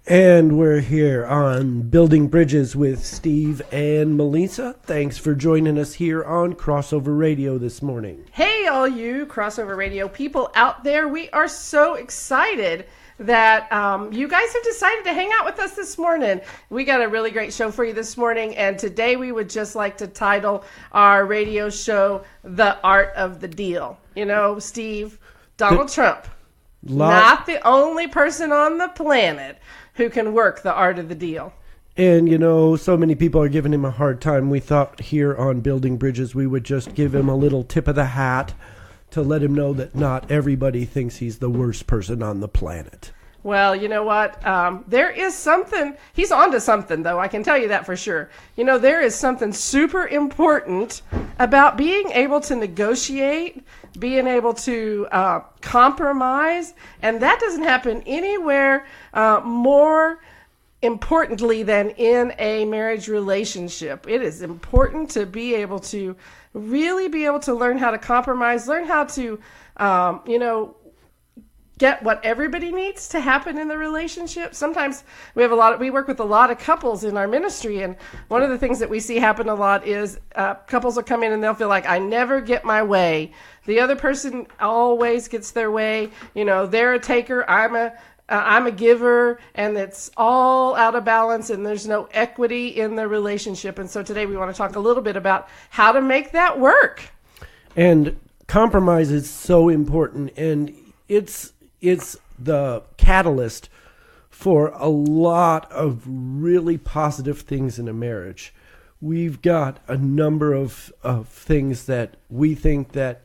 And we're here on Building Bridges with Steve and Melisa. Thanks for joining us here on Crossover Radio this morning. Hey, all you Crossover Radio people out there. We are so excited that you guys have decided to hang out with us this morning. We got a really great show for you this morning, and today we would just like to title our radio show The Art of the Deal. You know, Steve, Donald Trump, not the only person on the planet who can work the art of the deal. And, you know, so many people are giving him a hard time. We thought here on Building Bridges we would just give him a little tip of the hat to let him know that not everybody thinks he's the worst person on the planet. Well, you know what? There is something. He's onto something, though. I can tell you that for sure. You know, there is something super important about being able to negotiate, being able to compromise, and that doesn't happen anywhere more importantly than in a marriage relationship. It is important to be able to really be able to learn how to compromise, learn how to, get what everybody needs to happen in the relationship. Sometimes we work with a lot of couples in our ministry, and one of the things that we see happen a lot is couples will come in and they'll feel like, I never get my way. The other person always gets their way. You know, they're a taker, I'm a giver, and it's all out of balance, and there's no equity in the relationship. And so today we want to talk a little bit about how to make that work. And compromise is so important, and it's the catalyst for a lot of really positive things in a marriage. We've got a number of things that we think that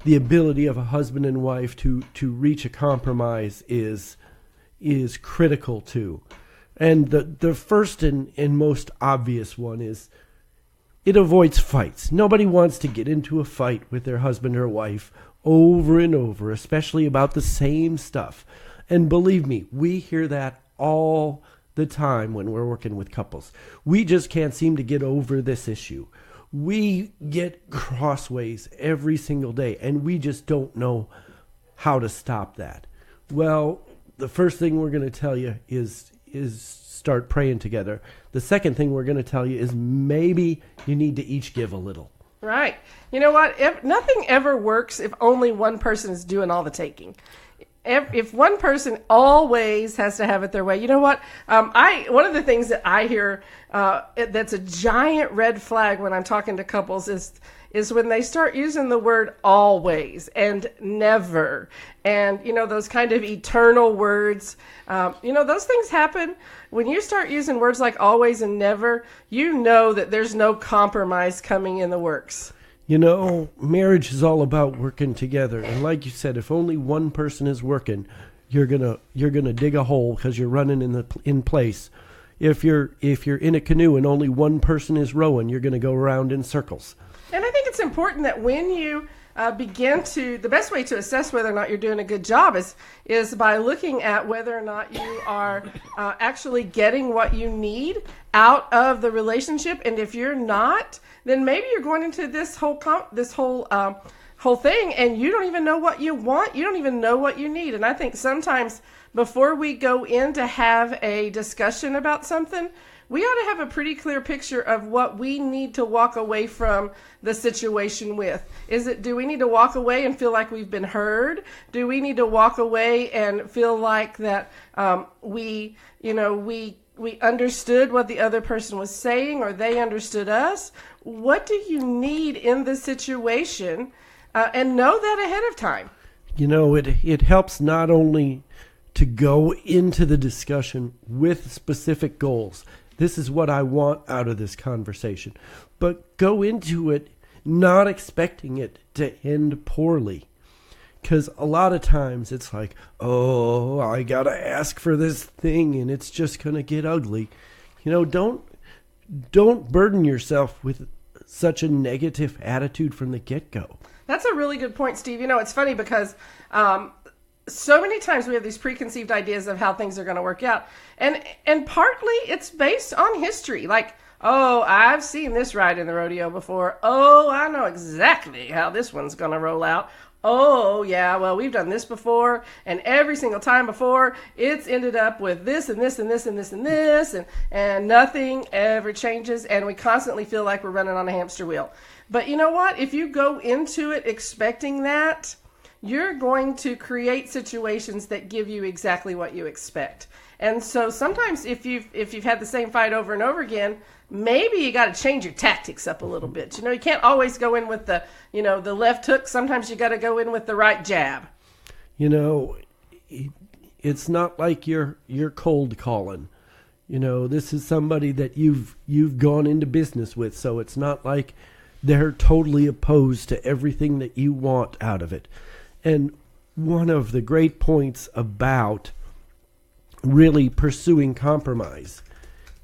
the ability of a husband and wife to reach a compromise is critical to. And the first and most obvious one is it avoids fights. Nobody wants to get into a fight with their husband or wife over and over, especially about the same stuff. And believe me, we hear that all the time when we're working with couples. We just can't seem to get over this issue. We get crossways every single day, and we just don't know how to stop that. Well, the first thing we're going to tell you is start praying together. The second thing we're going to tell you is maybe you need to each give a little. Right. You know what? Nothing ever works if only one person is doing all the taking. If one person always has to have it their way, you know what? One of the things that I hear that's a giant red flag when I'm talking to couples is when they start using the word always and never, and those kind of eternal words. Those things happen when you start using words like always and never. You know that there's no compromise coming in the works. Marriage is all about working together, and like you said, if only one person is working, you're gonna dig a hole because you're running in place. If you're in a canoe and only one person is rowing, you're gonna go around in circles. And I think it's important that when you the best way to assess whether or not you're doing a good job is by looking at whether or not you are actually getting what you need out of the relationship. And if you're not, then maybe you're going into this whole thing and you don't even know what you want. You don't even know what you need. And I think sometimes before we go in to have a discussion about something, we ought to have a pretty clear picture of what we need to walk away from the situation with. Do we need to walk away and feel like we've been heard? Do we need to walk away and feel like that we understood what the other person was saying, or they understood us? What do you need in the situation? And know that ahead of time. It helps not only to go into the discussion with specific goals. This is what I want out of this conversation. But go into it not expecting it to end poorly. Because a lot of times it's like, oh, I got to ask for this thing and it's just going to get ugly. Don't burden yourself with such a negative attitude from the get-go. That's a really good point, Steve. It's funny because so many times we have these preconceived ideas of how things are going to work out. And partly it's based on history. Like, oh, I've seen this ride in the rodeo before. Oh, I know exactly how this one's going to roll out. Oh, yeah, well, we've done this before, and every single time before, it's ended up with this and this and this and this and this, and nothing ever changes, and we constantly feel like we're running on a hamster wheel. But you know what? If you go into it expecting that, you're going to create situations that give you exactly what you expect. And so sometimes if you've had the same fight over and over again, maybe you got to change your tactics up a little bit. You can't always go in with the left hook. Sometimes you got to go in with the right jab. It's not like you're cold calling. This is somebody that you've gone into business with, so it's not like they're totally opposed to everything that you want out of it. And one of the great points about really pursuing compromise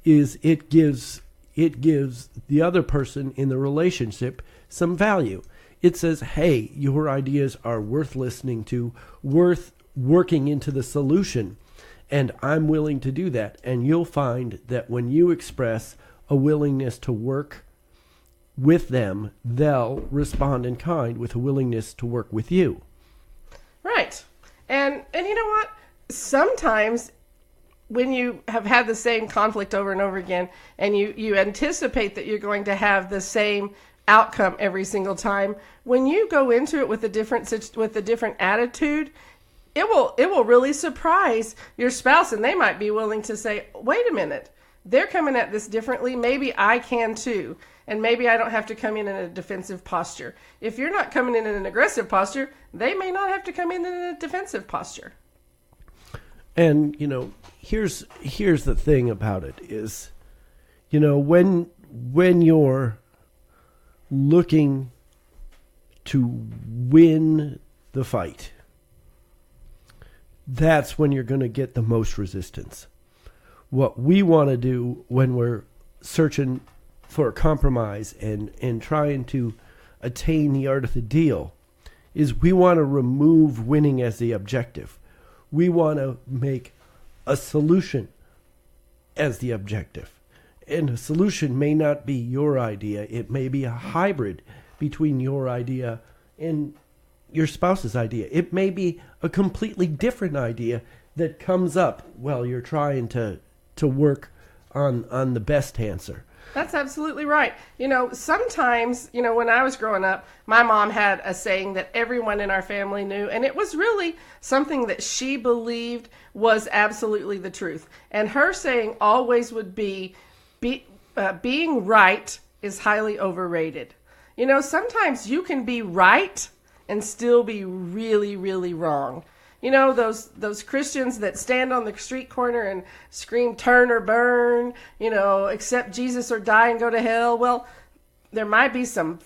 is it gives the other person in the relationship some value. It says, hey, your ideas are worth listening to, worth working into the solution, and I'm willing to do that. And you'll find that when you express a willingness to work with them, they'll respond in kind with a willingness to work with you. Right. And you know what? Sometimes when you have had the same conflict over and over again, and you anticipate that you're going to have the same outcome every single time, when you go into it with a different attitude, it will really surprise your spouse, and they might be willing to say, wait a minute, they're coming at this differently. Maybe I can too. And maybe I don't have to come in a defensive posture. If you're not coming in an aggressive posture, they may not have to come in a defensive posture. And, here's the thing about it is, when you're looking to win the fight, that's when you're going to get the most resistance. What we want to do when we're searching for a compromise and trying to attain the art of the deal is we want to remove winning as the objective. We want to make a solution as the objective. And a solution may not be your idea. It may be a hybrid between your idea and your spouse's idea. It may be a completely different idea that comes up while you're trying to work on the best answer. That's absolutely right. Sometimes, when I was growing up, my mom had a saying that everyone in our family knew, and it was really something that she believed was absolutely the truth. And her saying always would be being right is highly overrated. Sometimes you can be right and still be really, really wrong. Those Christians that stand on the street corner and scream, turn or burn, accept Jesus or die and go to hell. Well, there might be some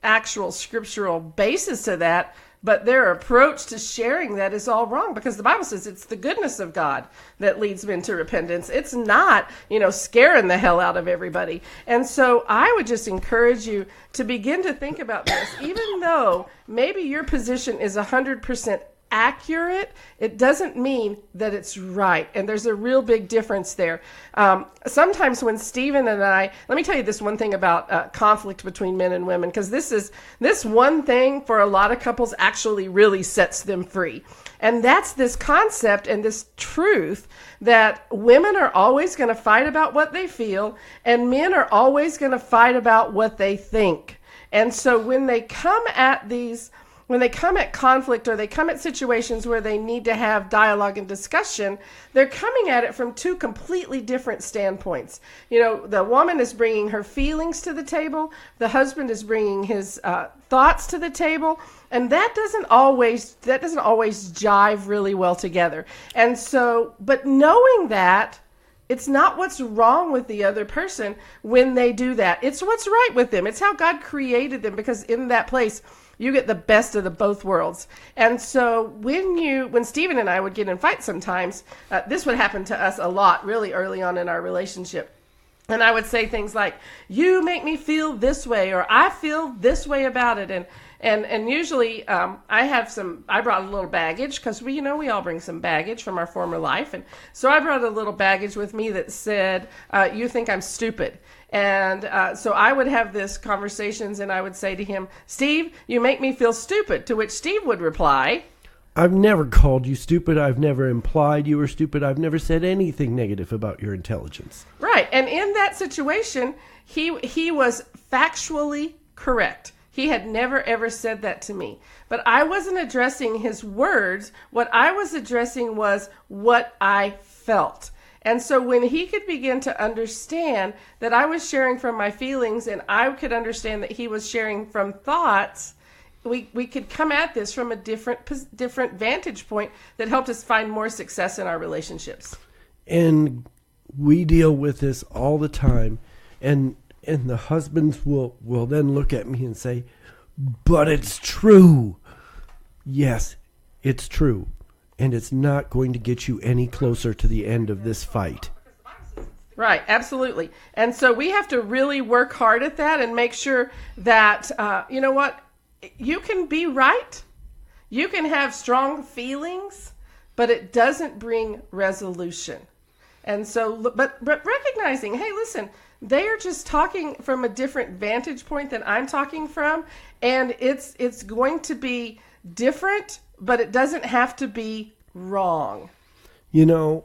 actual scriptural basis to that, but their approach to sharing that is all wrong, because the Bible says it's the goodness of God that leads men to repentance. It's not, scaring the hell out of everybody. And so I would just encourage you to begin to think about this. Even though maybe your position is 100% accurate, it doesn't mean that it's right. And there's a real big difference there. Sometimes when Stephen and I, let me tell you this one thing about conflict between men and women, because this one thing for a lot of couples actually really sets them free. And that's this concept and this truth that women are always going to fight about what they feel, and men are always going to fight about what they think. And so when they come at conflict, or they come at situations where they need to have dialogue and discussion, they're coming at it from two completely different standpoints. The woman is bringing her feelings to the table. The husband is bringing his thoughts to the table. And that doesn't always jive really well together. And so, but knowing that, it's not what's wrong with the other person when they do that. It's what's right with them. It's how God created them, because in that place, you get the best of both worlds. And so when Stephen and I would get in fights sometimes, this would happen to us a lot really early on in our relationship. And I would say things like, you make me feel this way, or I feel this way about it. And usually I brought a little baggage because we all bring some baggage from our former life. And so I brought a little baggage with me that said, you think I'm stupid. And so I would have this conversations and I would say to him, Steve, you make me feel stupid. To which Steve would reply, I've never called you stupid. I've never implied you were stupid. I've never said anything negative about your intelligence. Right. And in that situation, he was factually correct. He had never, ever said that to me. But I wasn't addressing his words. What I was addressing was what I felt. And so when he could begin to understand that I was sharing from my feelings and I could understand that he was sharing from thoughts, we could come at this from a different vantage point that helped us find more success in our relationships. And we deal with this all the time. And the husbands will then look at me and say, but it's true. Yes, it's true. And it's not going to get you any closer to the end of this fight. Right, absolutely. And so we have to really work hard at that and make sure that, you know what, you can be right. You can have strong feelings, but it doesn't bring resolution. And so, but recognizing, hey, listen, they are just talking from a different vantage point than I'm talking from. And it's going to be different, but it doesn't have to be wrong. You know,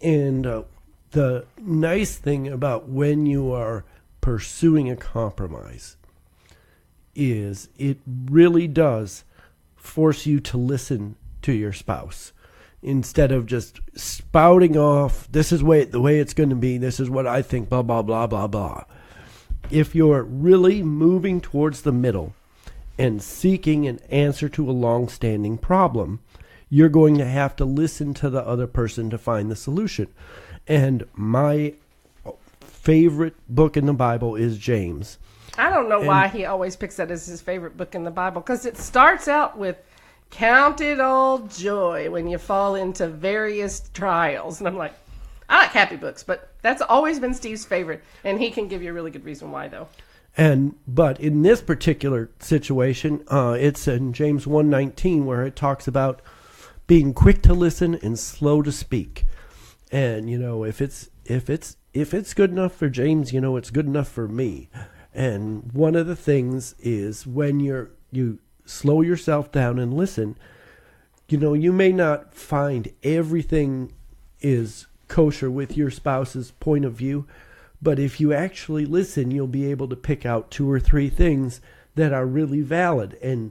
and the nice thing about when you are pursuing a compromise is it really does force you to listen to your spouse instead of just spouting off, this is the way it's going to be, this is what I think, blah, blah, blah, blah, blah. If you're really moving towards the middle and seeking an answer to a long-standing problem, you're going to have to listen to the other person to find the solution. And my favorite book in the Bible is James. I don't know why he always picks that as his favorite book in the Bible, because it starts out with, count it all joy when you fall into various trials. And I'm like, I like happy books, but that's always been Steve's favorite. And he can give you a really good reason why, though. But in this particular situation, it's in James 1:19 where it talks about being quick to listen and slow to speak. And, you know, if it's good enough for James, you know, it's good enough for me. And one of the things is when you slow yourself down and listen, you know, you may not find everything is kosher with your spouse's point of view, but if you actually listen, you'll be able to pick out 2 or 3 things that are really valid. And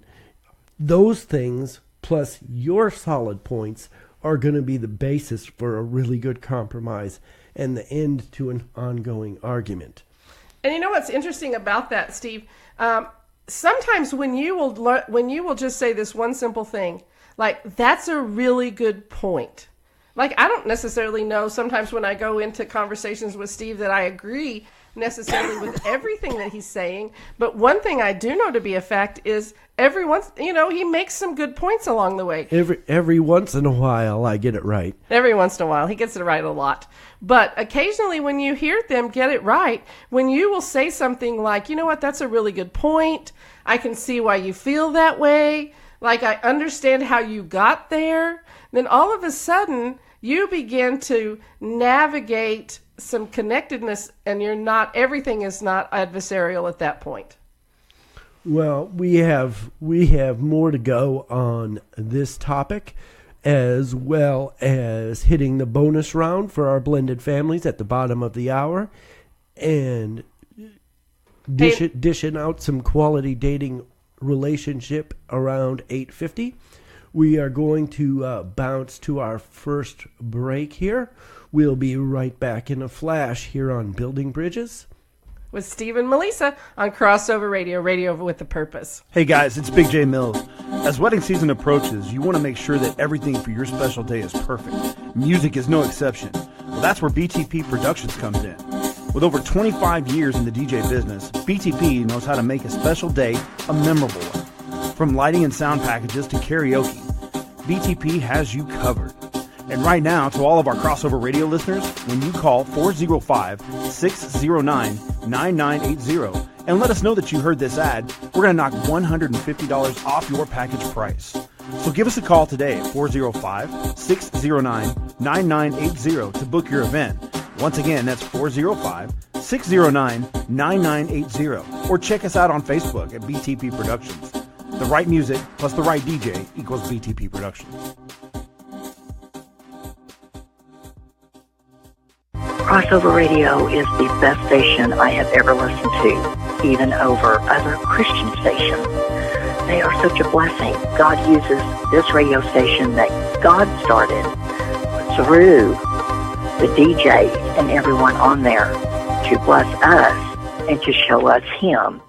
those things, plus your solid points, are going to be the basis for a really good compromise and the end to an ongoing argument. And you know what's interesting about that, Steve? Sometimes when you will just say this one simple thing, like, that's a really good point. Like, I don't necessarily know sometimes when I go into conversations with Steve that I agree necessarily with everything that he's saying. But one thing I do know to be a fact is every once, you know, he makes some good points along the way. Every once in a while, I get it right. Every once in a while. He gets it right a lot. But occasionally when you hear them get it right, when you will say something like, you know what, that's a really good point. I can see why you feel that way. Like, I understand how you got there. Then all of a sudden, you begin to navigate some connectedness, and everything is not adversarial at that point. Well, we have more to go on this topic, as well as hitting the bonus round for our blended families at the bottom of the hour, and dishing out some quality dating relationship around 8:50. We are going to bounce to our first break here. We'll be right back in a flash here on Building Bridges with Steve and Melisa on Crossover Radio, radio with a purpose. Hey guys, it's Big J Mills. As wedding season approaches, you want to make sure that everything for your special day is perfect. Music is no exception. Well, that's where BTP Productions comes in. With over 25 years in the DJ business, BTP knows how to make a special day a memorable one. From lighting and sound packages to karaoke, BTP has you covered. And right now, to all of our crossover radio listeners, when you call 405-609-9980 and let us know that you heard this ad, we're going to knock $150 off your package price. So give us a call today at 405-609-9980 to book your event. Once again, that's 405-609-9980. Or check us out on Facebook at BTP Productions. The right music plus the right DJ equals BTP Productions. Crossover Radio is the best station I have ever listened to, even over other Christian stations. They are such a blessing. God uses this radio station that God started through the DJ and everyone on there to bless us and to show us Him.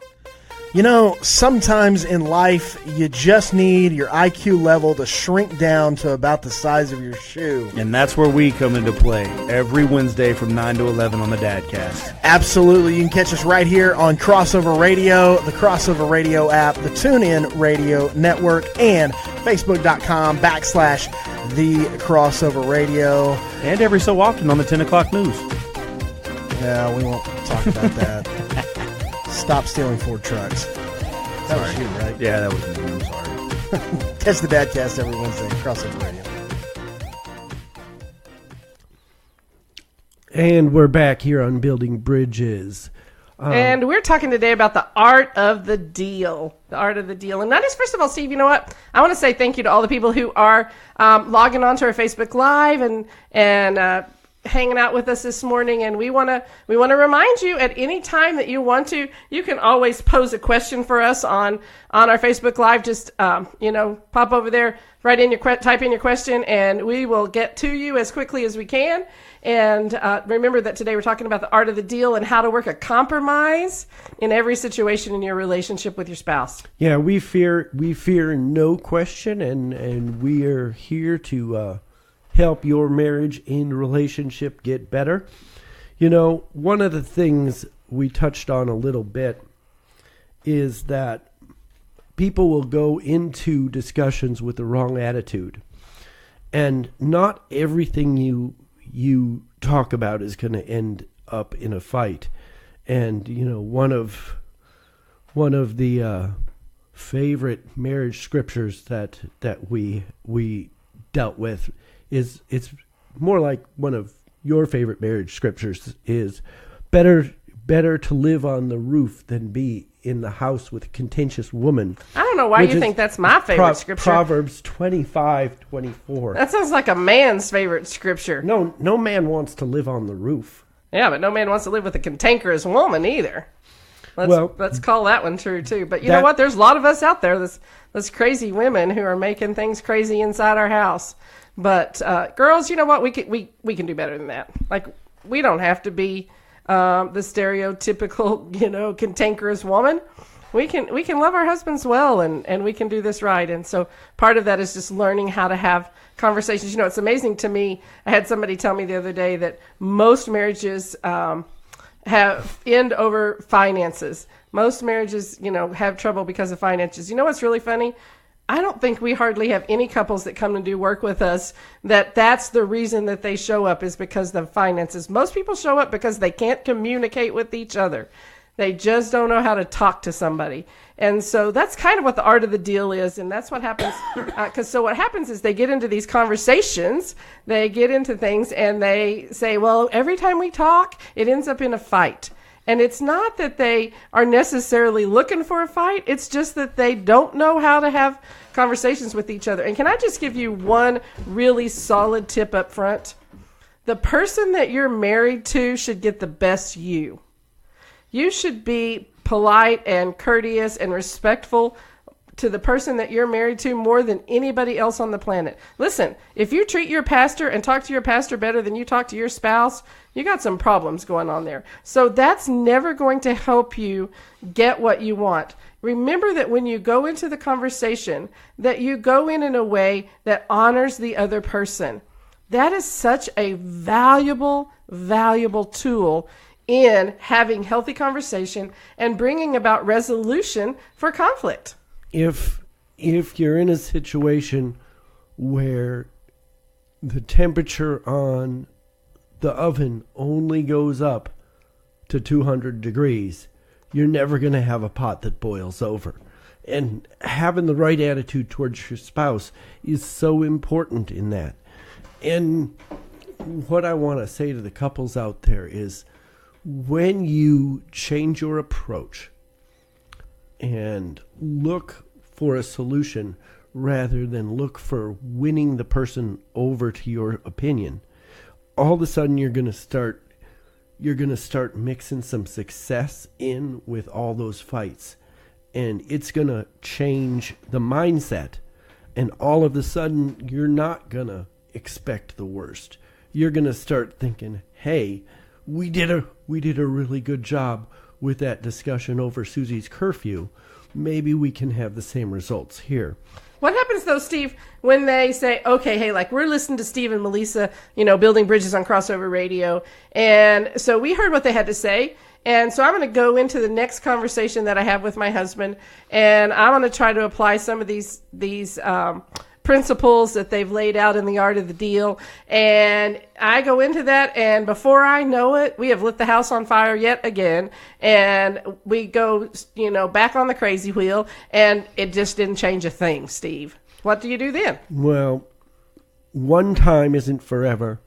You know, sometimes in life, you just need your IQ level to shrink down to about the size of your shoe. And that's where we come into play every Wednesday from 9 to 11 on the Dadcast. Absolutely. You can catch us right here on Crossover Radio, the Crossover Radio app, the TuneIn Radio Network, and Facebook.com/The Crossover Radio. And every so often on the 10 o'clock news. Yeah, we won't talk about that. Stop stealing Ford trucks. That was you, right? Yeah, that was me. I'm sorry. Catch the Dadcast every Wednesday, Crossover Radio. And we're back here on Building Bridges. And we're talking today about the art of the deal. The art of the deal. And that is, first of all, Steve, you know what? I want to say thank you to all the people who are logging on to our Facebook Live and hanging out with us this morning. And we want to remind you, at any time that you want to, you can always pose a question for us on our Facebook Live. Just pop over there, type in your question, and we will get to you as quickly as we can. And remember that today we're talking about the art of the deal and how to work a compromise in every situation in your relationship with your spouse. Yeah, we fear no question, and we are here to help your marriage and relationship get better. You know, one of the things we touched on a little bit is that people will go into discussions with the wrong attitude. And not everything you talk about is going to end up in a fight. And, you know, one of the favorite marriage scriptures that we dealt with is, it's more like one of your favorite marriage scriptures, is better to live on the roof than be in the house with a contentious woman. I don't know why you think that's my favorite scripture. Proverbs 25:24. That sounds like a man's favorite scripture. No man wants to live on the roof. Yeah, but no man wants to live with a cantankerous woman either. Let's call that one true too. But you know what? There's a lot of us out there, this crazy women who are making things crazy inside our house. But girls, you know what? We can do better than that. Like, we don't have to be the stereotypical, cantankerous woman. We can love our husbands well, and we can do this right. And so part of that is just learning how to have conversations. You know, it's amazing to me. I had somebody tell me the other day that most marriages end over finances. Most marriages, have trouble because of finances. You know what's really funny? I don't think we hardly have any couples that come and do work with us that's the reason that they show up, is because of finances. Most people show up because they can't communicate with each other. They just don't know how to talk to somebody. And so that's kind of what the art of the deal is. And that's what happens. So what happens is they get into these conversations, they get into things, and they say, well, every time we talk, it ends up in a fight. And it's not that they are necessarily looking for a fight. It's just that they don't know how to have conversations with each other. And can I just give you one really solid tip up front? The person that you're married to should get the best you. You should be polite and courteous and respectful to the person that you're married to more than anybody else on the planet. Listen, if you treat your pastor and talk to your pastor better than you talk to your spouse, you got some problems going on there. So that's never going to help you get what you want. Remember that when you go into the conversation, that you go in a way that honors the other person. That is such a valuable, valuable tool in having healthy conversation and bringing about resolution for conflict. If you're in a situation where the temperature on the oven only goes up to 200 degrees, you're never going to have a pot that boils over. And having the right attitude towards your spouse is so important in that. And what I want to say to the couples out there is, when you change your approach and look for a solution rather than look for winning the person over to your opinion, all of a sudden you're going to start mixing some success in with all those fights, and it's going to change the mindset. And all of a sudden you're not going to expect the worst. You're going to start thinking, hey, we did a really good job with that discussion over Susie's curfew. Maybe we can have the same results here. What happens, though, Steve, when they say, okay, hey, like, we're listening to Steve and Melisa, building bridges on crossover radio. And so we heard what they had to say. And so I'm going to go into the next conversation that I have with my husband. And I'm going to try to apply some of these principles that they've laid out in the art of the deal. And I go into that, and before I know it, we have lit the house on fire yet again. And we go, back on the crazy wheel, and it just didn't change a thing, Steve. What do you do then? Well, one time isn't forever.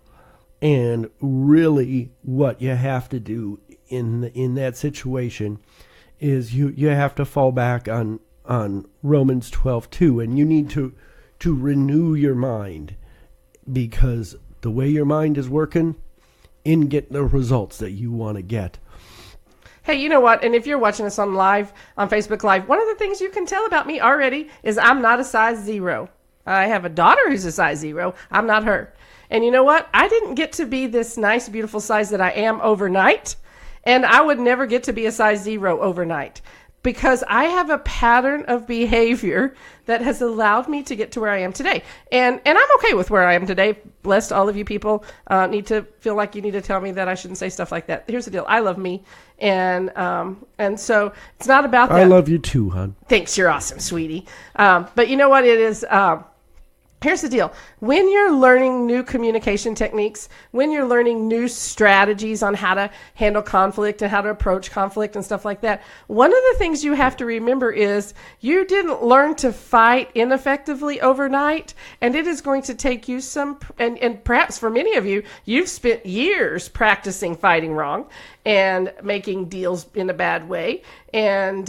And really what you have to do in that situation is you have to fall back on Romans 12:2, and you need to renew your mind, because the way your mind is working in getting the results that you want to get. Hey, you know what? And if you're watching us on Facebook Live, one of the things you can tell about me already is I'm not a size 0. I have a daughter who's a size 0. I'm not her. And you know what? I didn't get to be this nice, beautiful size that I am overnight. And I would never get to be a size 0 overnight, because I have a pattern of behavior that has allowed me to get to where I am today. And I'm okay with where I am today. Blessed all of you people need to feel like you need to tell me that I shouldn't say stuff like that. Here's the deal. I love me. And so it's not about that. I love you too, hon. Thanks. You're awesome, sweetie. But you know what it is? Here's the deal. When you're learning new communication techniques, when you're learning new strategies on how to handle conflict and how to approach conflict and stuff like that, one of the things you have to remember is you didn't learn to fight ineffectively overnight, and it is going to take you some, and perhaps for many of you, you've spent years practicing fighting wrong and making deals in a bad way. And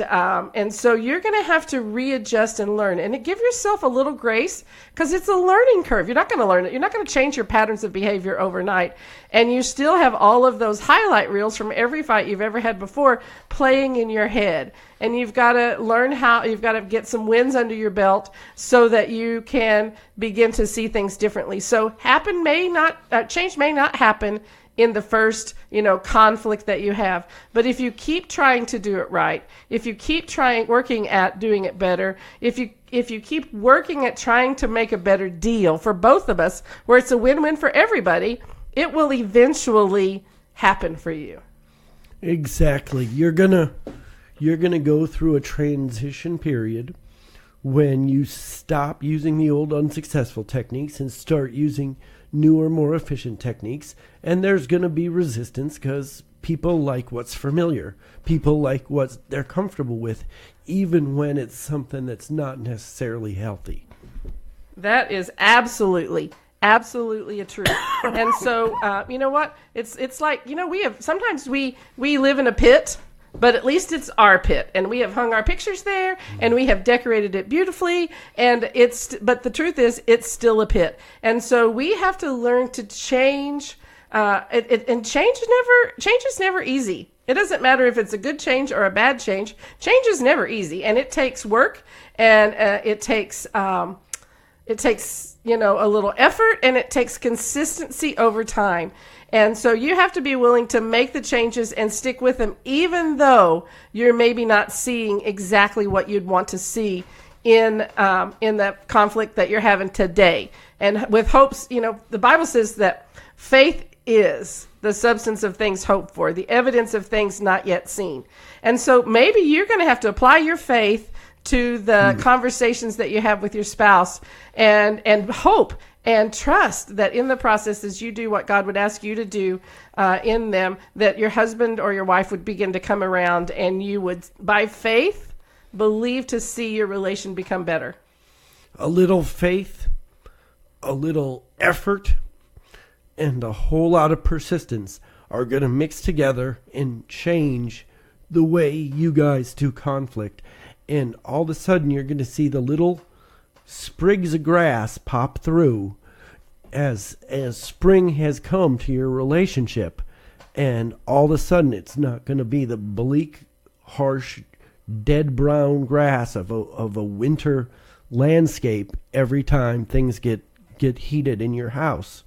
so you're going to have to readjust and learn, and give yourself a little grace, because it's a learning curve. You're not going to learn it. You're not going to change your patterns of behavior overnight. And you still have all of those highlight reels from every fight you've ever had before playing in your head. And you've got to learn you've got to get some wins under your belt so that you can begin to see things differently. So change may not happen in the first, conflict that you have. But if you keep trying to do it right, if you keep working at doing it better, if you keep working at trying to make a better deal for both of us, where it's a win-win for everybody, it will eventually happen for you. Exactly. You're gonna go through a transition period when you stop using the old unsuccessful techniques and start using newer, more efficient techniques. And there's going to be resistance, because people like what's familiar. People like what they're comfortable with, even when it's something that's not necessarily healthy. That is absolutely a truth. And so, you know what? It's like, sometimes we live in a pit, but at least it's our pit, and we have hung our pictures there, and we have decorated it beautifully, but the truth is, it's still a pit. And so we have to learn to change, and change is never easier. It doesn't matter if it's a good change or a bad change. Change is never easy, and it takes work, and it takes a little effort, and it takes consistency over time. And so you have to be willing to make the changes and stick with them, even though you're maybe not seeing exactly what you'd want to see in the conflict that you're having today. And with hopes, the Bible says that faith is the substance of things hoped for, the evidence of things not yet seen. And so maybe you're going to have to apply your faith to the conversations that you have with your spouse, and hope and trust that in the process, as you do what God would ask you to do in them, that your husband or your wife would begin to come around, and you would, by faith, believe to see your relation become better. A little faith, a little effort, and a whole lot of persistence are going to mix together and change the way you guys do conflict. And all of a sudden, you're going to see the little sprigs of grass pop through as spring has come to your relationship. And all of a sudden, it's not going to be the bleak, harsh, dead brown grass of a winter landscape every time things get heated in your house.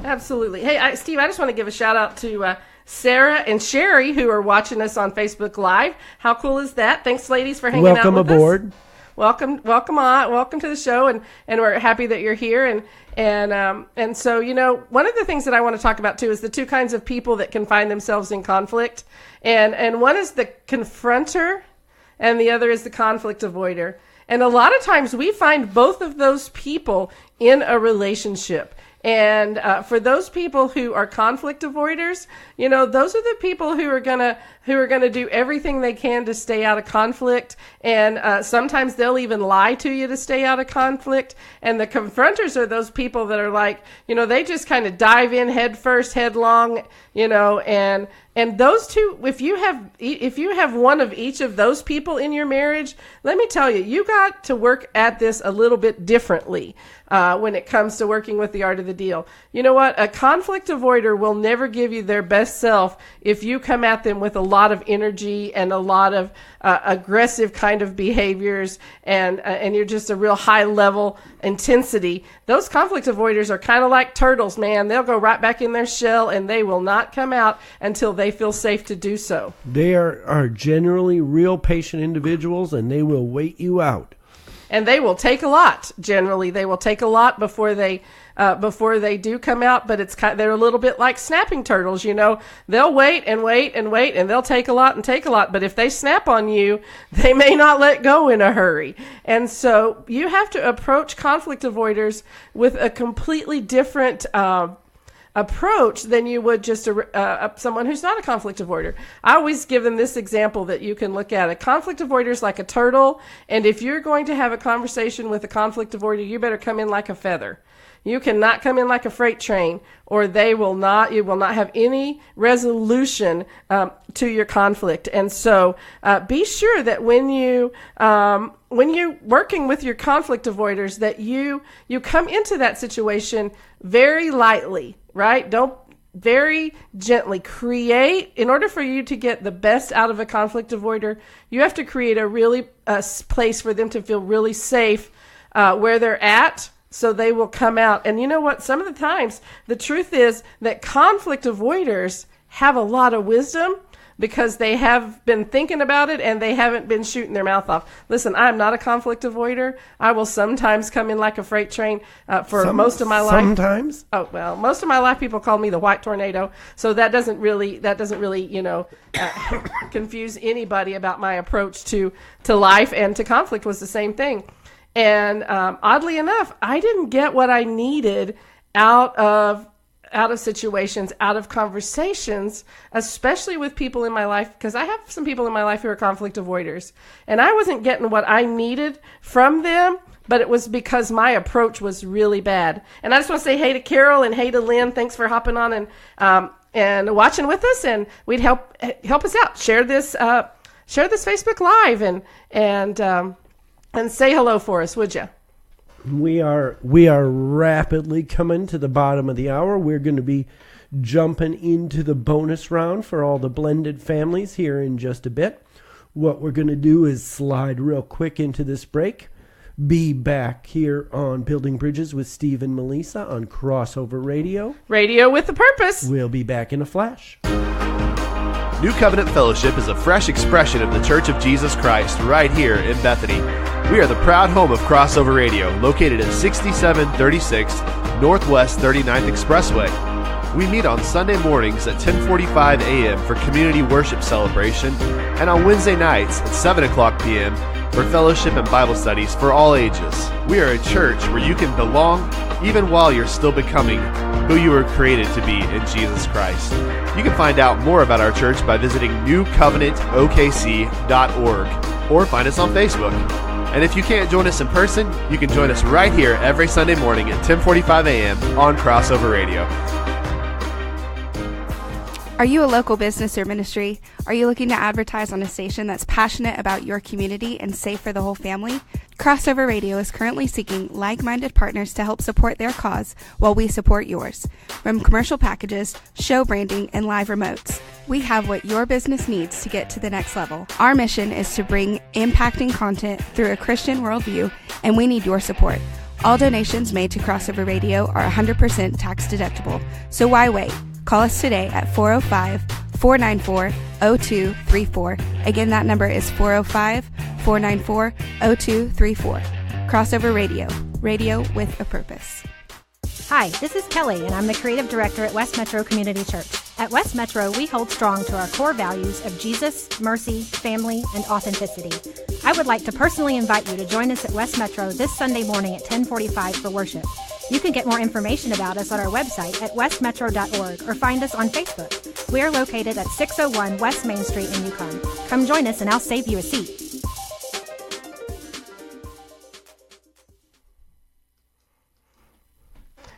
Absolutely. Hey, Steve, I just want to give a shout out to Sarah and Sherry, who are watching us on Facebook Live. How cool is that? Thanks, ladies, for hanging out with us. Welcome aboard. Welcome to the show, and we're happy that you're here. And so, one of the things that I want to talk about too is the two kinds of people that can find themselves in conflict, and one is the confronter, and the other is the conflict avoider. And a lot of times we find both of those people in a relationship. And for those people who are conflict avoiders, those are the people who are gonna do everything they can to stay out of conflict. And sometimes they'll even lie to you to stay out of conflict. And the confronters are those people that are like, they just kind of dive in head first, headlong, and those two, if you have one of each of those people in your marriage, let me tell you, you got to work at this a little bit differently when it comes to working with the art of the deal. You know what? A conflict avoider will never give you their best self if you come at them with a lot of energy and a lot of aggressive kind of behaviors, and you're just a real high level intensity. Those conflict avoiders are kind of like turtles, man. They'll go right back in their shell, and they will not come out until they feel safe to do so. They are generally real patient individuals, and they will wait you out. And they will take a lot. Generally, they will take a lot before they do come out. But they're a little bit like snapping turtles. They'll wait and wait and wait, and they'll take a lot and take a lot. But if they snap on you, they may not let go in a hurry. And so you have to approach conflict avoiders with a completely different approach than you would just someone who's not a conflict avoider. I always give them this example that you can look at. A conflict avoider is like a turtle, and if you're going to have a conversation with a conflict avoider, you better come in like a feather. You cannot come in like a freight train, or you will not have any resolution to your conflict. And so be sure that when you're working with your conflict avoiders, that you come into that situation very lightly, right? Don't very gently create. In order for you to get the best out of a conflict avoider, you have to create a really place for them to feel really safe where they're at, so they will come out. And you know what? Some of the times, the truth is that conflict avoiders have a lot of wisdom because they have been thinking about it and they haven't been shooting their mouth off. Listen, I'm not a conflict avoider. I will sometimes come in like a freight train most of my life. Sometimes? Oh, well, most of my life people call me the white tornado. So that doesn't really confuse anybody about my approach to life, and to conflict was the same thing. And oddly enough, I didn't get what I needed out of situations, out of conversations, especially with people in my life, because I have some people in my life who are conflict avoiders. And I wasn't getting what I needed from them, but it was because my approach was really bad. And I just want to say hey to Carol and hey to Lynn. Thanks for hopping on and watching with us. And we'd help us out. Share this Facebook Live and say hello for us, would you? We are rapidly coming to the bottom of the hour. We're going to be jumping into the bonus round for all the blended families here in just a bit. What we're going to do is slide real quick into this break. Be back here on Building Bridges with Steve and Melisa on Crossover Radio. Radio with a purpose. We'll be back in a flash. New Covenant Fellowship is a fresh expression of the Church of Jesus Christ right here in Bethany. We are the proud home of Crossover Radio, located at 6736 Northwest 39th Expressway. We meet on Sunday mornings at 10:45 a.m. for community worship celebration, and on Wednesday nights at 7 o'clock p.m. for fellowship and Bible studies for all ages. We are a church where you can belong, even while you're still becoming who you were created to be in Jesus Christ. You can find out more about our church by visiting newcovenantokc.org or find us on Facebook. And if you can't join us in person, you can join us right here every Sunday morning at 10:45 a.m. on Crossover Radio. Are you a local business or ministry? Are you looking to advertise on a station that's passionate about your community and safe for the whole family? Crossover Radio is currently seeking like-minded partners to help support their cause while we support yours. From commercial packages, show branding, and live remotes, we have what your business needs to get to the next level. Our mission is to bring impacting content through a Christian worldview, and we need your support. All donations made to Crossover Radio are 100% tax deductible, so why wait? Call us today at 405-494-0234. Again, that number is 405-494-0234. Crossover Radio. Radio with a purpose. Hi, this is Kelly, and I'm the Creative Director at West Metro Community Church. At West Metro, we hold strong to our core values of Jesus, mercy, family, and authenticity. I would like to personally invite you to join us at West Metro this Sunday morning at 10:45 for worship. You can get more information about us on our website at westmetro.org or find us on Facebook. We are located at 601 West Main Street in Yukon. Come join us and I'll save you a seat.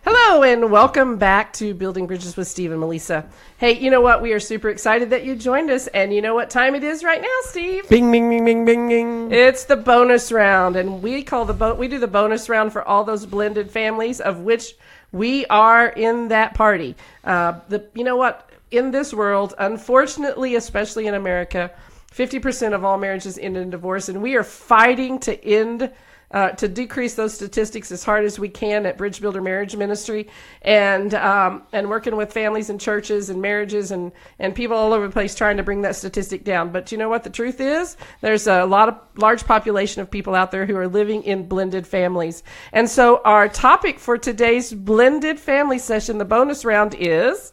Hello and welcome back to Building Bridges with Steve and Melisa. Hey, you know what? We are super excited that you joined us, and you know what time it is right now, Steve? Bing, bing, bing, bing, bing, bing. It's the bonus round, and we do the bonus round for all those blended families, of which we are in that party. You know what? In this world, unfortunately, especially in America, 50% of all marriages end in divorce, and we are fighting to decrease those statistics as hard as we can at Bridge Builder Marriage Ministry, and working with families and churches and marriages and people all over the place trying to bring that statistic down. But you know what the truth is? There's a large population of people out there who are living in blended families. And so our topic for today's blended family session, the bonus round, is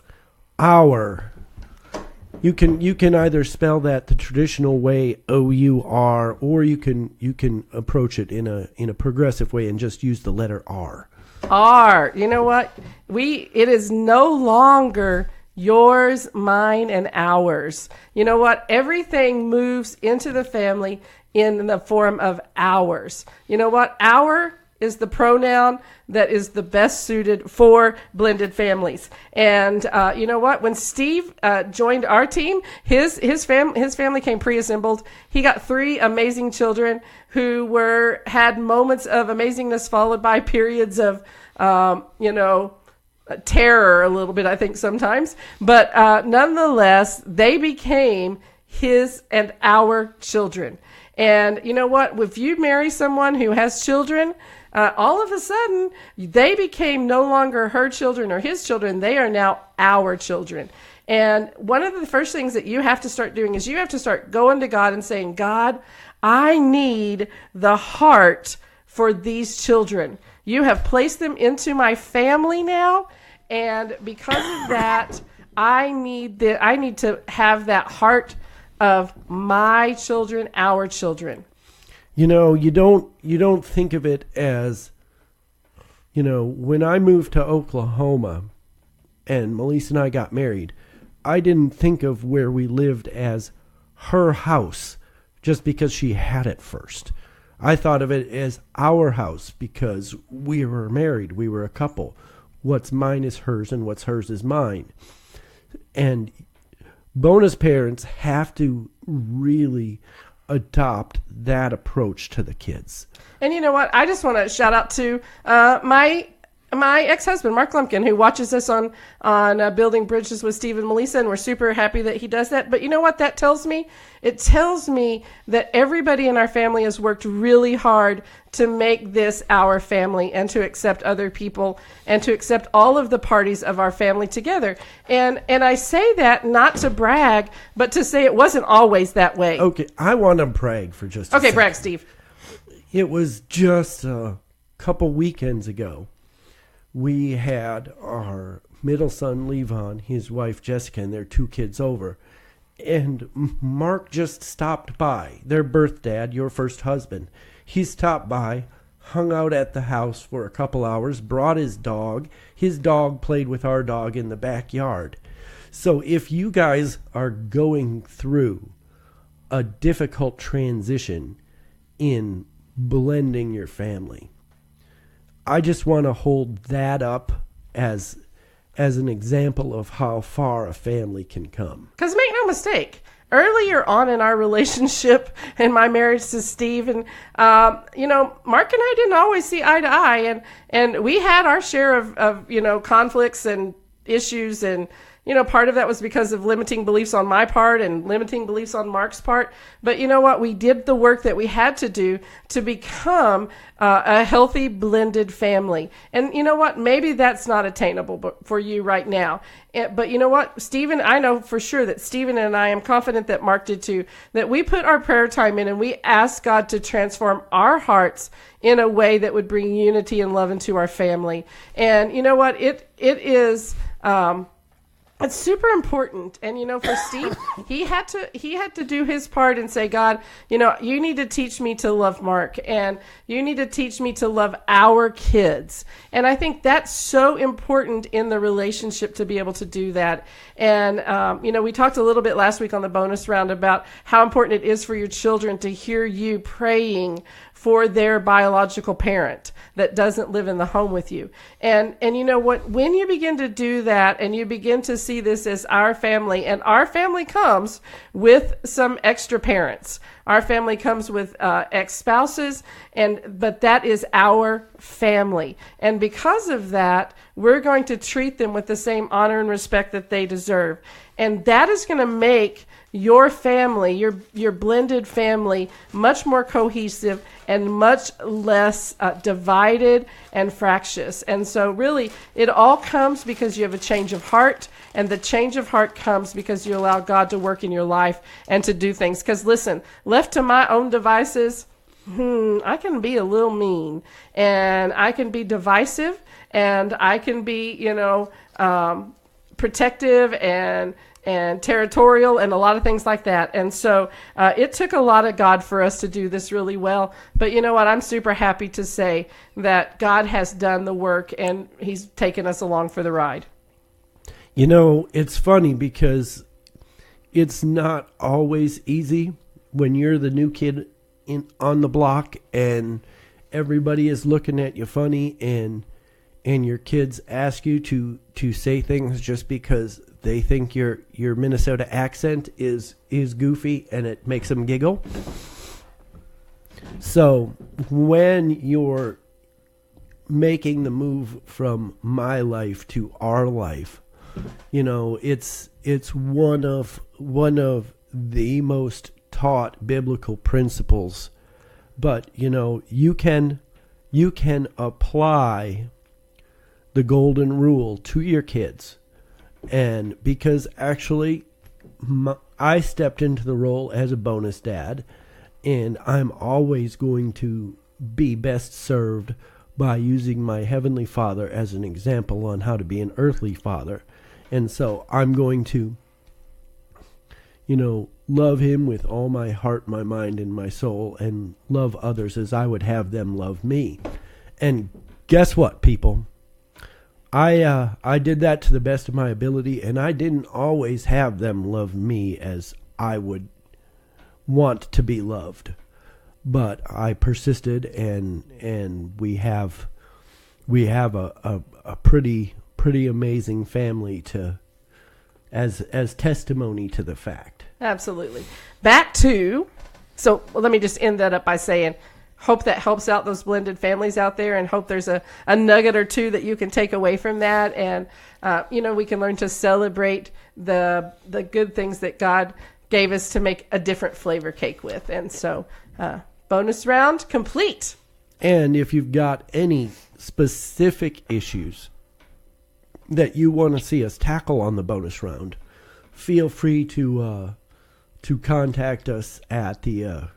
Our. You can either spell that the traditional way, O-U-R, or you can approach it in a progressive way and just use the letter R. R. You know what? It is no longer yours, mine, and ours. You know what? Everything moves into the family in the form of ours. You know what? Our is the pronoun that is the best suited for blended families. And you know what? When Steve joined our team, his family came pre-assembled. He got 3 amazing children who had moments of amazingness followed by periods of terror a little bit, I think, sometimes. But nonetheless, they became his and our children. And you know what? If you marry someone who has children, all of a sudden, they became no longer her children or his children. They are now our children. And one of the first things that you have to start doing is you have to start going to God and saying, God, I need the heart for these children. You have placed them into my family now. And because of that, I need to have that heart of my children, our children. You know, you don't think of it as, when I moved to Oklahoma and Melisa and I got married, I didn't think of where we lived as her house just because she had it first. I thought of it as our house because we were married. We were a couple. What's mine is hers and what's hers is mine. And bonus parents have to really adopt that approach to the kids. And you know what? I just want to shout out to my ex-husband, Mark Lumpkin, who watches us on Building Bridges with Steve and Melisa, and we're super happy that he does that. But you know what that tells me? It tells me that everybody in our family has worked really hard to make this our family and to accept other people and to accept all of the parties of our family together. And I say that not to brag, but to say it wasn't always that way. Okay, I want to brag for just a second. Okay, brag, Steve. It was just a couple weekends ago. We had our middle son, Levon, his wife, Jessica, and their 2 kids over. And Mark just stopped by. Their birth dad, your first husband. He stopped by, hung out at the house for a couple hours, brought his dog. His dog played with our dog in the backyard. So if you guys are going through a difficult transition in blending your family, I just want to hold that up as an example of how far a family can come. Because make no mistake, earlier on in our relationship and my marriage to Steve, and Mark and I didn't always see eye to eye, and we had our share of conflicts and issues, and part of that was because of limiting beliefs on my part and limiting beliefs on Mark's part. But you know what? We did the work that we had to do to become a healthy, blended family. And you know what? Maybe that's not attainable for you right now. But you know what? Stephen, I know for sure that Stephen and I am confident that Mark did too, that we put our prayer time in and we asked God to transform our hearts in a way that would bring unity and love into our family. And you know what? It is... it's super important. And, for Steve, he had to do his part and say, God, you need to teach me to love Mark, and you need to teach me to love our kids. And I think that's so important in the relationship to be able to do that. And, we talked a little bit last week on the bonus round about how important it is for your children to hear you praying for their biological parent that doesn't live in the home with you. And you know what, when you begin to do that and you begin to see this as our family, and our family comes with some extra parents. Our family comes with ex-spouses, but that is our family. And because of that, we're going to treat them with the same honor and respect that they deserve. And that is going to make your family, your blended family, much more cohesive and much less divided and fractious. And so really, it all comes because you have a change of heart, and the change of heart comes because you allow God to work in your life and to do things. Because listen, left to my own devices, I can be a little mean, and I can be divisive, and I can be, protective and territorial and a lot of things like that. And so it took a lot of God for us to do this really well. But you know what? I'm super happy to say that God has done the work, and he's taken us along for the ride. It's funny because it's not always easy when you're the new kid on the block and everybody is looking at you funny, and your kids ask you to say things just because they think your Minnesota accent is goofy and it makes them giggle. So when you're making the move from my life to our life, it's one of the most taught biblical principles. But you can apply the golden rule to your kids. And because actually I stepped into the role as a bonus dad, and I'm always going to be best served by using my Heavenly Father as an example on how to be an earthly father. And so I'm going to, love him with all my heart, my mind, and my soul, and love others as I would have them love me. And guess what, people? I did that to the best of my ability, and I didn't always have them love me as I would want to be loved. But I persisted, and we have a pretty amazing family as testimony to the fact. Absolutely. So let me just end that up by saying, hope that helps out those blended families out there, and hope there's a nugget or two that you can take away from that. And, we can learn to celebrate the good things that God gave us to make a different flavor cake with. And so bonus round complete. And if you've got any specific issues that you want to see us tackle on the bonus round, feel free to contact us at the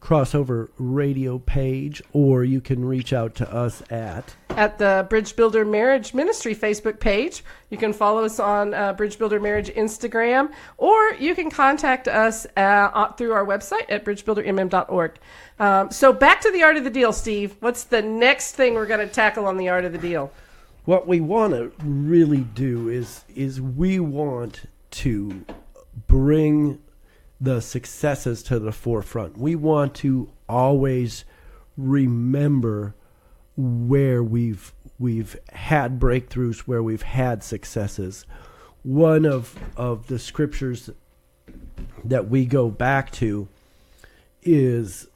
Crossover Radio page, or you can reach out to us at at the Bridge Builder Marriage Ministry Facebook page. You can follow us on Bridge Builder Marriage Instagram, or you can contact us through our website at bridgebuildermm.org. So back to the art of the deal, Steve. What's the next thing we're going to tackle on the art of the deal? What we want to really do is we want to bring the successes to the forefront. We want to always remember where we've had breakthroughs, where we've had successes. One of the scriptures that we go back to is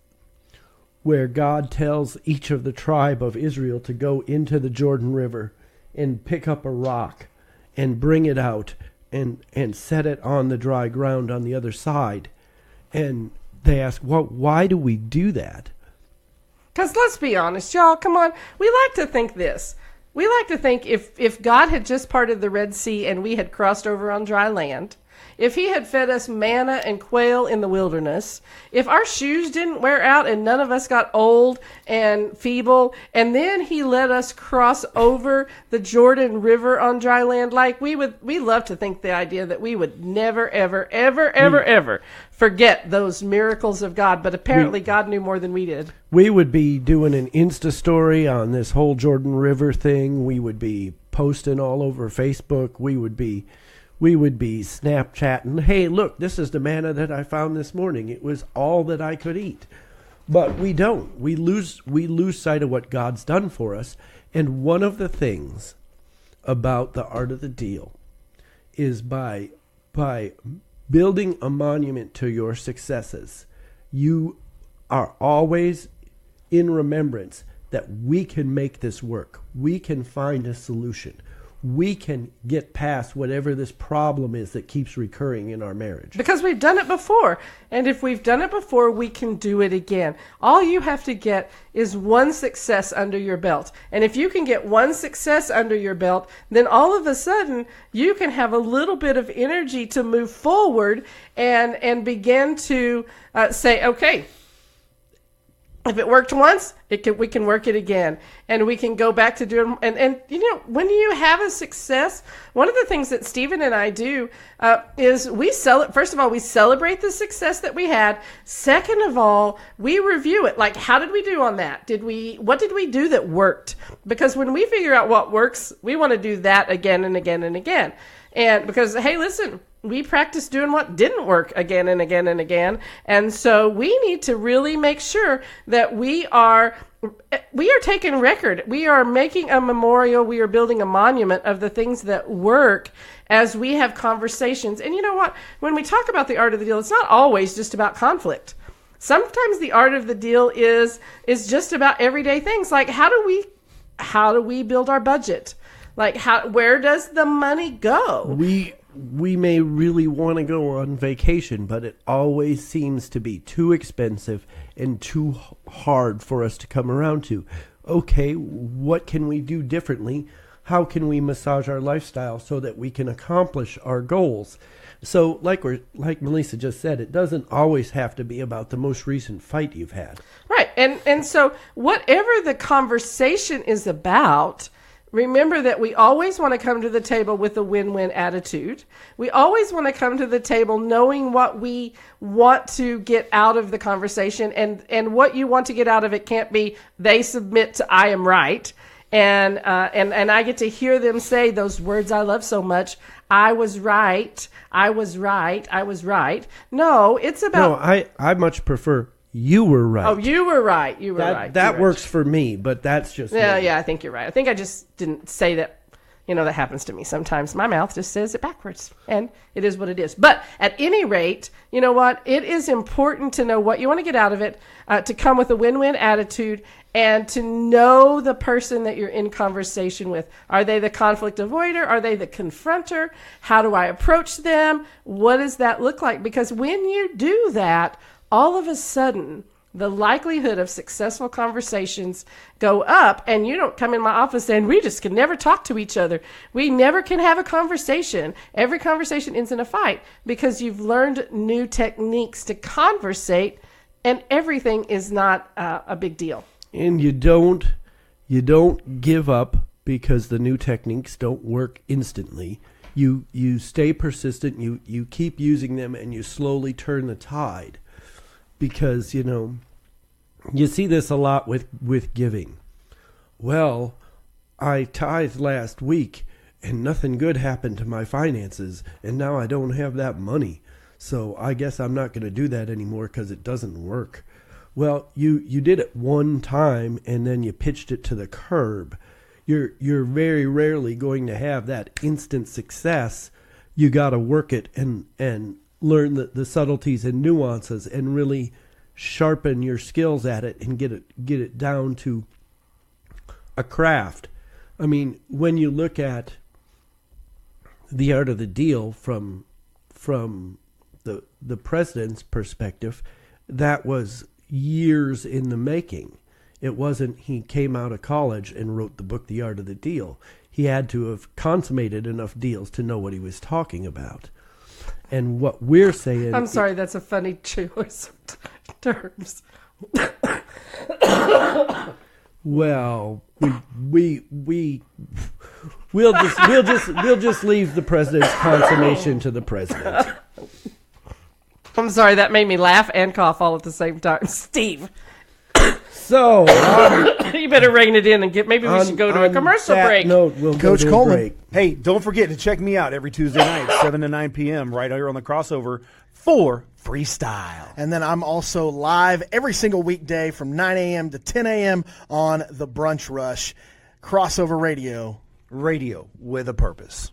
where God tells each of the tribe of Israel to go into the Jordan River and pick up a rock and bring it out and set it on the dry ground on the other side. And they ask, well, why do we do that? Because let's be honest, y'all, come on. We like to think this. We like to think if God had just parted the Red Sea and we had crossed over on dry land, if he had fed us manna and quail in the wilderness, if our shoes didn't wear out and none of us got old and feeble, and then he let us cross over the Jordan River on dry land, like we love to think the idea that we would never, ever, ever, ever, ever forget those miracles of God. But apparently God knew more than we did. We would be doing an Insta story on this whole Jordan River thing. We would be posting all over Facebook. We would be Snapchatting, hey, look, this is the manna that I found this morning. It was all that I could eat. But we don't. We lose sight of what God's done for us. And one of the things about the art of the deal is by building a monument to your successes, you are always in remembrance that we can make this work. We can find a solution. We can get past whatever this problem is that keeps recurring in our marriage. Because we've done it before. And if we've done it before, we can do it again. All you have to get is one success under your belt. And if you can get one success under your belt, then all of a sudden you can have a little bit of energy to move forward and begin to say, okay, if it worked once, we can work it again, and we can go back to doing. And you know, when you have a success, one of the things that Stephen and I do is first of all, we celebrate the success that we had. Second of all, we review it. Like, how did we do on that? What did we do that worked? Because when we figure out what works, we want to do that again and again and again. And because, hey, listen, we practice doing what didn't work again and again and again. And so we need to really make sure that we are taking record. We are making a memorial. We are building a monument of the things that work as we have conversations. And you know what? When we talk about the art of the deal, it's not always just about conflict. Sometimes the art of the deal is just about everyday things. Like, how do we build our budget? Like, where does the money go? We may really want to go on vacation, but it always seems to be too expensive and too hard for us to come around to. Okay, what can we do differently? How can we massage our lifestyle so that we can accomplish our goals? So, like Melisa just said, it doesn't always have to be about the most recent fight you've had. Right, and so whatever the conversation is about, remember that we always want to come to the table with a win-win attitude. We always want to come to the table knowing what we want to get out of the conversation, and what you want to get out of it can't be they submit to I am right, and I get to hear them say those words I love so much. I was right. I was right. I was right. No, it's about. No, I much prefer. You were right. Oh, you were right. You were right. That works for me, but that's just yeah, me. Yeah, I think you're right. I think I just didn't say that. You know, that happens to me sometimes. My mouth just says it backwards, and it is what it is. But at any rate, you know what? It is important to know what you want to get out of it, to come with a win-win attitude, and to know the person that you're in conversation with. Are they the conflict avoider? Are they the confronter? How do I approach them? What does that look like? Because when you do that, all of a sudden, the likelihood of successful conversations go up, and you don't come in my office saying, we just can never talk to each other. We never can have a conversation. Every conversation ends in a fight because you've learned new techniques to conversate, and everything is not a big deal. And you don't You don't give up because the new techniques don't work instantly. You stay persistent, you keep using them, and you slowly turn the tide. Because, you see this a lot with giving. Well, I tithed last week, and nothing good happened to my finances, and now I don't have that money. So I guess I'm not going to do that anymore because it doesn't work. Well, you did it one time, and then you pitched it to the curb. You're very rarely going to have that instant success. You got to work it and learn the subtleties and nuances and really sharpen your skills at it and get it down to a craft. I mean, when you look at the art of the deal from the president's perspective, that was years in the making. It wasn't he came out of college and wrote the book, The Art of the Deal. He had to have consummated enough deals to know what he was talking about. And what we're saying... I'm sorry, that's a funny choice of terms. Well, we'll just leave the president's consummation to the president. I'm sorry, that made me laugh and cough all at the same time. Steve. So, you better rein it in and maybe we should go to a commercial break. No, we'll Coach go to Coleman. a break. Hey, don't forget to check me out every Tuesday night, 7 to 9 p.m., right here on the Crossover for Freestyle. And then I'm also live every single weekday from 9 a.m. to 10 a.m. on The Brunch Rush. Crossover Radio. Radio with a purpose.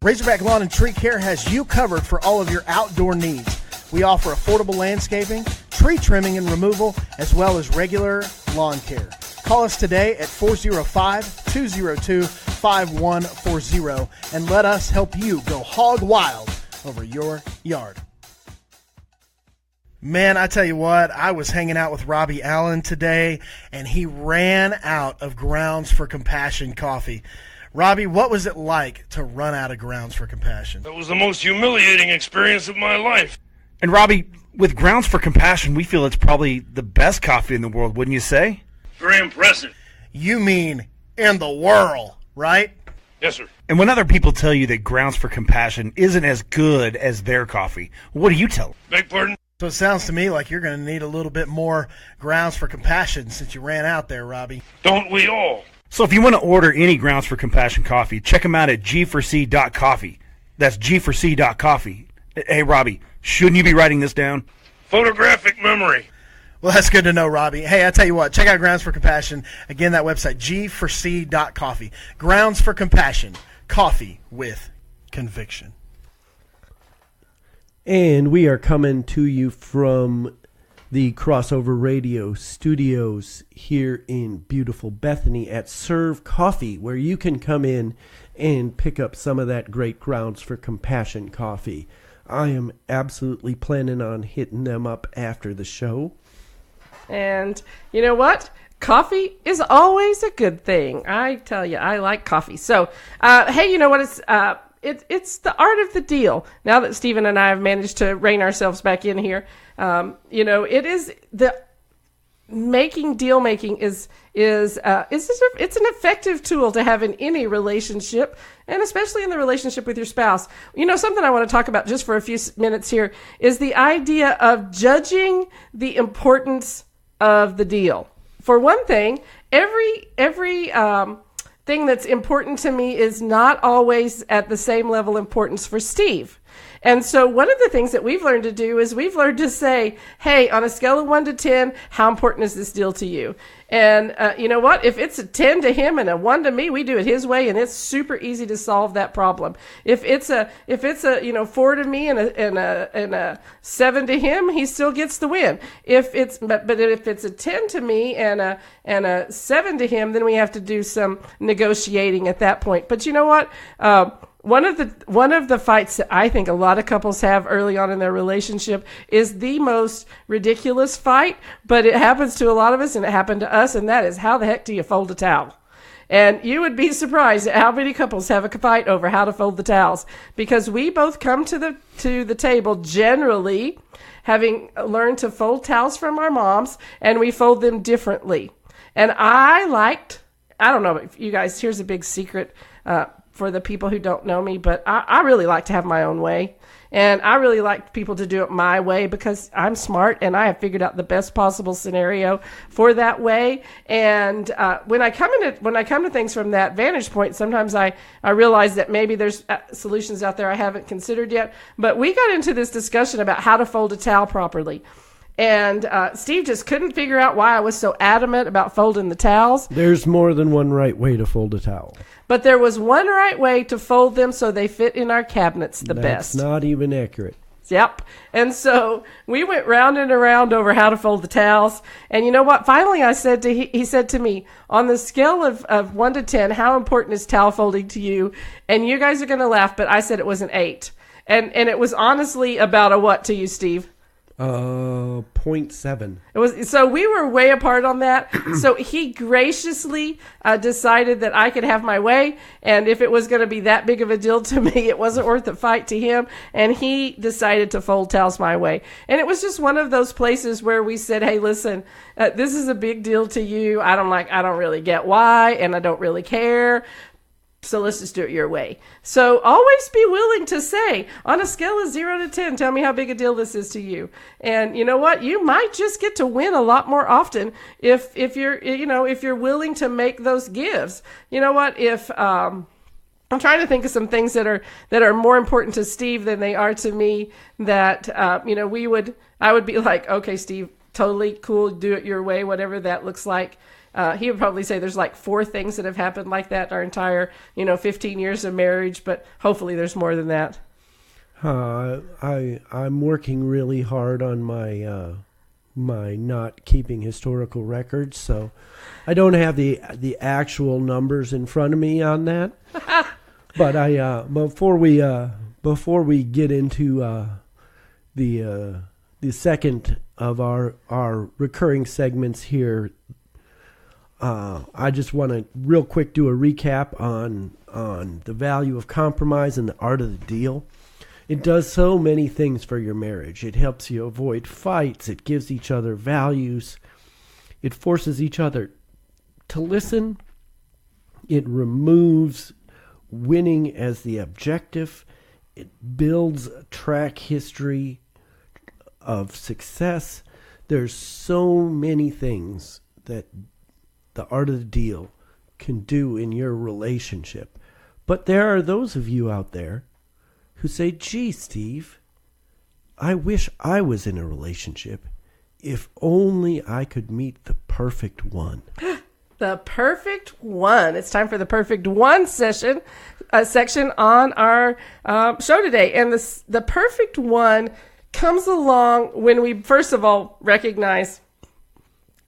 Razorback Lawn and Tree Care has you covered for all of your outdoor needs. We offer affordable landscaping, tree trimming and removal, as well as regular lawn care. Call us today at 405-202-5140 and let us help you go hog wild over your yard. Man, I tell you what, I was hanging out with Robbie Allen today, and he ran out of Grounds for Compassion coffee. Robbie, what was it like to run out of Grounds for Compassion? That was the most humiliating experience of my life. And Robbie, with Grounds for Compassion, we feel it's probably the best coffee in the world, wouldn't you say? Very impressive. You mean in the world, right? Yes, sir. And when other people tell you that Grounds for Compassion isn't as good as their coffee, what do you tell them? Beg pardon? So it sounds to me like you're going to need a little bit more Grounds for Compassion since you ran out there, Robbie. Don't we all? So if you want to order any Grounds for Compassion coffee, check them out at g4c.coffee. That's g4c.coffee. Hey, Robbie, shouldn't you be writing this down? Photographic memory. Well, that's good to know, Robbie. Hey, I tell you what, check out Grounds for Compassion. Again, that website, g4c.coffee. Grounds for Compassion. Coffee with conviction. And we are coming to you from the Crossover Radio studios here in beautiful Bethany at Serve Coffee, where you can come in and pick up some of that great Grounds for Compassion coffee. I am absolutely planning on hitting them up after the show. And you know what? Coffee is always a good thing. I tell you, I like coffee. So, hey, you know what? It's the art of the deal. Now that Stephen and I have managed to rein ourselves back in here, it is the deal making is it's an effective tool to have in any relationship, and especially in the relationship with your spouse. You know, something I want to talk about just for a few minutes here is the idea of judging the importance of the deal. For one thing, every thing that's important to me is not always at the same level of importance for Steve. And so one of the things that we've learned to do is we've learned to say, hey, on a scale of 1 to 10, how important is this deal to you? And you know what? If it's a 10 to him and a 1 to me, we do it his way, and it's super easy to solve that problem. If it's a 4 to me and a 7 to him, he still gets the win. But if it's a 10 to me and a 7 to him, then we have to do some negotiating at that point. But you know what? One of the fights that I think a lot of couples have early on in their relationship is the most ridiculous fight, but it happens to a lot of us, and it happened to us, and that is, how the heck do you fold a towel? And you would be surprised at how many couples have a fight over how to fold the towels, because we both come to the table generally having learned to fold towels from our moms, and we fold them differently. And I don't know if you guys, here's a big secret for the people who don't know me, but I really like to have my own way. And I really like people to do it my way because I'm smart and I have figured out the best possible scenario for that way. And when I come to things from that vantage point, sometimes I realize that maybe there's solutions out there I haven't considered yet. But we got into this discussion about how to fold a towel properly. And Steve just couldn't figure out why I was so adamant about folding the towels. There's more than one right way to fold a towel. But there was one right way to fold them so they fit in our cabinets the best. That's not even accurate. Yep. And so we went round and around over how to fold the towels. And you know what? Finally, he said to me, on the scale of 1 to 10, how important is towel folding to you? And you guys are going to laugh, but I said it was an 8. And it was honestly about a what to you, Steve? 0.7. It was, so we were way apart on that. So he graciously decided that I could have my way, and if it was going to be that big of a deal to me, it wasn't worth the fight to him. And he decided to fold towels my way. And it was just one of those places where we said, "Hey, listen, this is a big deal to you. I don't really get why, and I don't really care. So let's just do it your way." So always be willing to say, on a scale of 0 to 10, tell me how big a deal this is to you. And you know what? You might just get to win a lot more often if you're willing to make those gives. You know what? If I'm trying to think of some things that are more important to Steve than they are to me, that I would be like, "Okay, Steve, totally cool, do it your way, whatever that looks like." He would probably say there's like 4 things that have happened like that in our entire, 15 years of marriage, but hopefully there's more than that. I'm working really hard on my my not keeping historical records, so I don't have the actual numbers in front of me on that. But before we get into the second of our recurring segments here, I just want to real quick do a recap on the value of compromise and the art of the deal. It does so many things for your marriage. It helps you avoid fights. It gives each other values. It forces each other to listen. It removes winning as the objective. It builds a track history of success. There's so many things that the art of the deal can do in your relationship. But there are those of you out there who say, "Gee, Steve, I wish I was in a relationship. If only I could meet the perfect one." The perfect one. It's time for the perfect one section on our show today. And the perfect one comes along when we, first of all, recognize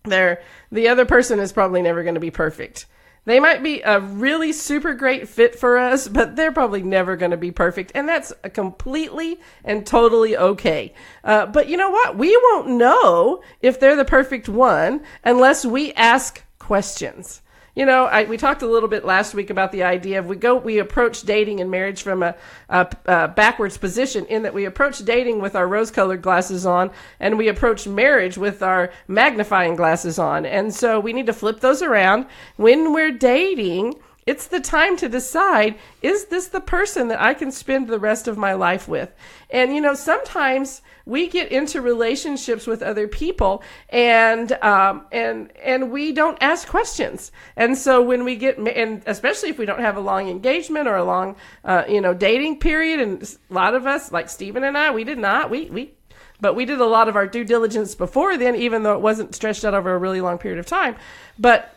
the other person is probably never going to be perfect. They might be a really super great fit for us, but they're probably never going to be perfect. And that's completely and totally okay. But you know what? We won't know if they're the perfect one unless we ask questions. We talked a little bit last week about the idea of we approach dating and marriage from a backwards position, in that we approach dating with our rose-colored glasses on, and we approach marriage with our magnifying glasses on. And so we need to flip those around. When we're dating, it's the time to decide, is this the person that I can spend the rest of my life with? And, sometimes we get into relationships with other people and we don't ask questions. And so when we and especially if we don't have a long engagement or a long, dating period, and a lot of us, like Stephen and I, we did not, but we did a lot of our due diligence before then, even though it wasn't stretched out over a really long period of time. But,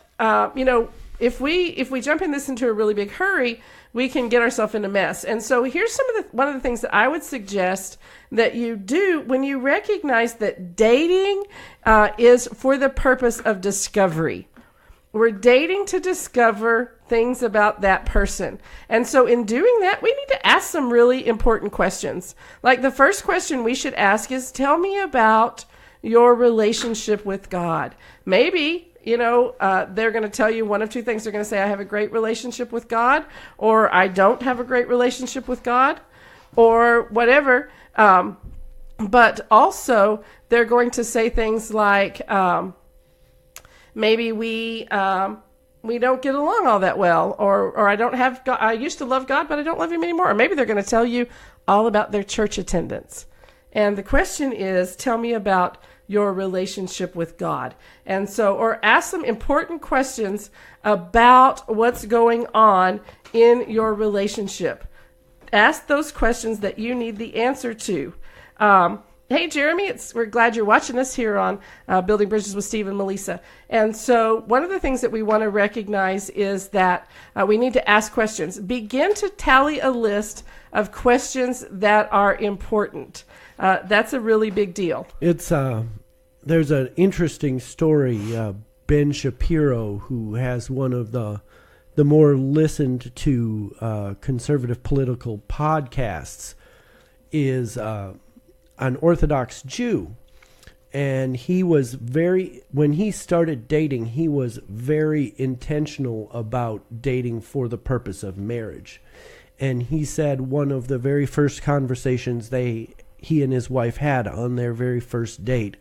if we jump into a really big hurry, we can get ourselves in a mess. And so here's one of the things that I would suggest that you do when you recognize that dating is for the purpose of discovery. We're dating to discover things about that person. And so in doing that, we need to ask some really important questions. Like the first question we should ask is, tell me about your relationship with God. Maybe they're going to tell you one of two things. They're going to say, I have a great relationship with God, or I don't have a great relationship with God, or whatever. But also, they're going to say things like, maybe we don't get along all that well, or I don't have God. I used to love God, but I don't love him anymore. Or maybe they're going to tell you all about their church attendance. And the question is, tell me about your relationship with God. And so, or ask some important questions about what's going on in your relationship. Ask those questions that you need the answer to. Hey, Jeremy, we're glad you're watching us here on Building Bridges with Steve and Melisa. And so one of the things that we want to recognize is that we need to ask questions. Begin to tally a list of questions that are important. That's a really big deal. It's there's an interesting story. Ben Shapiro, who has one of the more listened to conservative political podcasts, is an Orthodox Jew, and when he started dating, he was very intentional about dating for the purpose of marriage. And he said one of the very first conversations he and his wife had on their very first date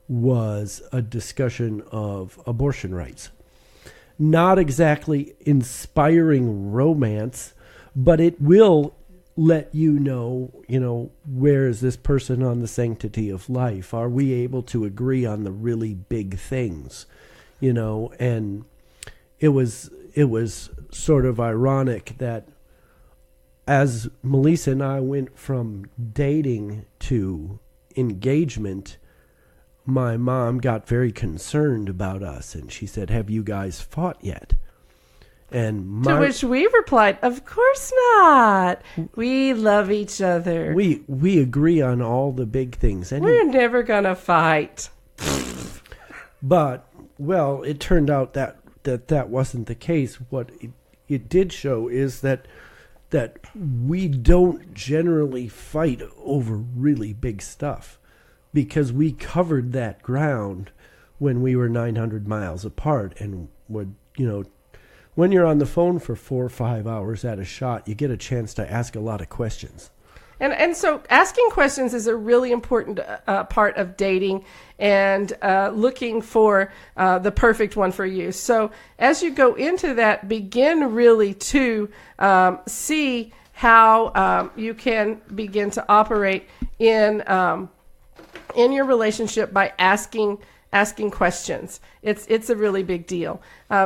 was a discussion of abortion rights. Not exactly inspiring romance, but it will let you know, where is this person on the sanctity of life? Are we able to agree on the really big things? And it was sort of ironic that as Melisa and I went from dating to engagement, my mom got very concerned about us, and she said, "Have you guys fought yet?" And to which we replied, "Of course not. We love each other. We agree on all the big things. And we're never gonna fight." But it turned out that wasn't the case. What it did show is that we don't generally fight over really big stuff, because we covered that ground when we were 900 miles apart, and when you're on the phone for 4 or 5 hours at a shot, you get a chance to ask a lot of questions. And so asking questions is a really important part of dating and looking for the perfect one for you. So as you go into that, begin really to see how you can begin to operate in your relationship by asking questions. It's a really big deal.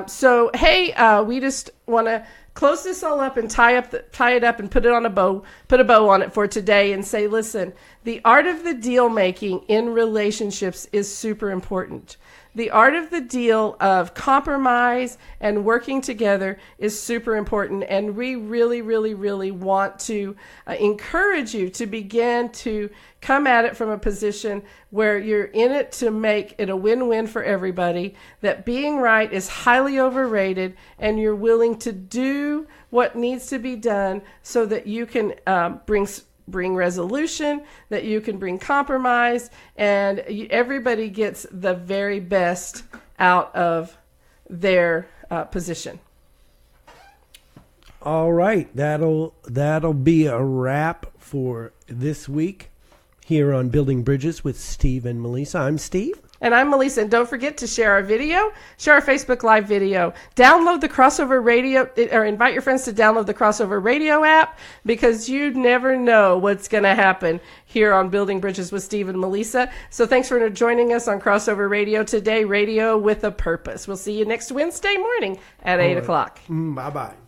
So hey, we just want to close this all up and tie it up and put a bow on it for today, and say, listen, the art of the deal making in relationships is super important. The art of the deal of compromise and working together is super important. And we really, really, really want to encourage you to begin to come at it from a position where you're in it to make it a win-win for everybody, that being right is highly overrated, and you're willing to do what needs to be done so that you can bring resolution, that you can bring compromise, and everybody gets the very best out of their position. All right, that'll be a wrap for this week here on Building Bridges with Steve and Melisa. I'm Steve. And I'm Melisa. And don't forget to share our video, share our Facebook Live video, download the Crossover Radio, or invite your friends to download the Crossover Radio app, because you never know what's going to happen here on Building Bridges with Steve and Melisa. So thanks for joining us on Crossover Radio today, radio with a purpose. We'll see you next Wednesday morning at 8 o'clock. Bye-bye.